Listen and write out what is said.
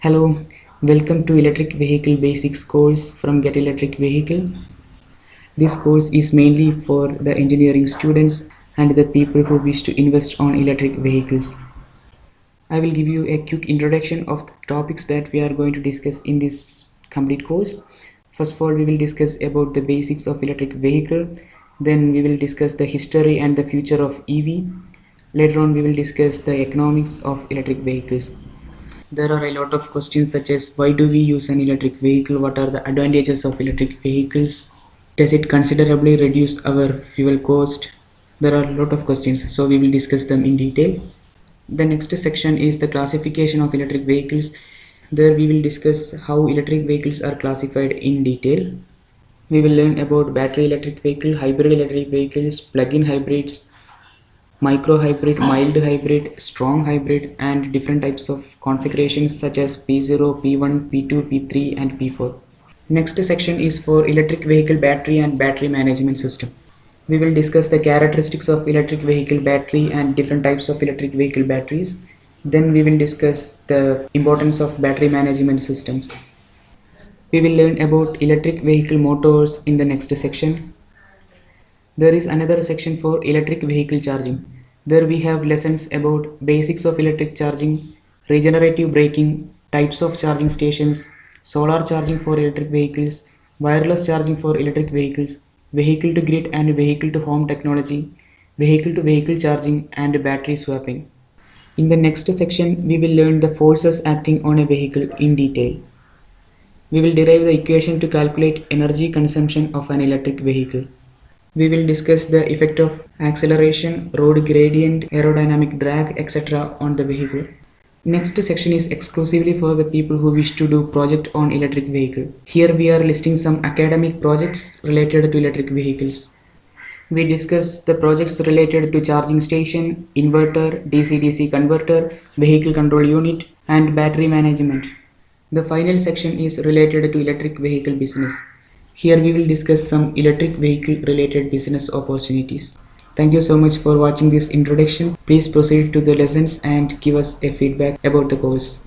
Hello, welcome to Electric Vehicle Basics course from Get Electric Vehicle. This course is mainly for the engineering students and the people who wish to invest on electric vehicles. I will give you a quick introduction of the topics that we are going to discuss in this complete course. First of all, we will discuss about the basics of electric vehicle. Then we will discuss the history and the future of EV. Later on, we will discuss the economics of electric vehicles. There are a lot of questions such as why do we use an electric vehicle? What are the advantages of electric vehicles? Does it considerably reduce our fuel cost? There are a lot of questions, so we will discuss them in detail. The next section is the classification of electric vehicles. There we will discuss how electric vehicles are classified in detail. We will learn about battery electric vehicle, hybrid electric vehicles, plug-in hybrids, micro hybrid, mild hybrid, strong hybrid, and different types of configurations such as P0, P1, P2, P3 and P4. Next section is for electric vehicle battery and battery management system. We will discuss the characteristics of electric vehicle battery and different types of electric vehicle batteries. Then we will discuss the importance of battery management systems. We will learn about electric vehicle motors in the next section. There is another section for electric vehicle charging. There we have lessons about basics of electric charging, regenerative braking, types of charging stations, solar charging for electric vehicles, wireless charging for electric vehicles, vehicle to grid and vehicle to home technology, vehicle to vehicle charging and battery swapping. In the next section, we will learn the forces acting on a vehicle in detail. We will derive the equation to calculate energy consumption of an electric vehicle. We will discuss the effect of acceleration, road gradient, aerodynamic drag, etc. on the vehicle. Next section is exclusively for the people who wish to do project on electric vehicle. Here we are listing some academic projects related to electric vehicles. We discuss the projects related to charging station, inverter, DC-DC converter, vehicle control unit, and battery management. The final section is related to electric vehicle business. Here we will discuss some electric vehicle related business opportunities. Thank you so much for watching this introduction. Please proceed to the lessons and give us a feedback about the course.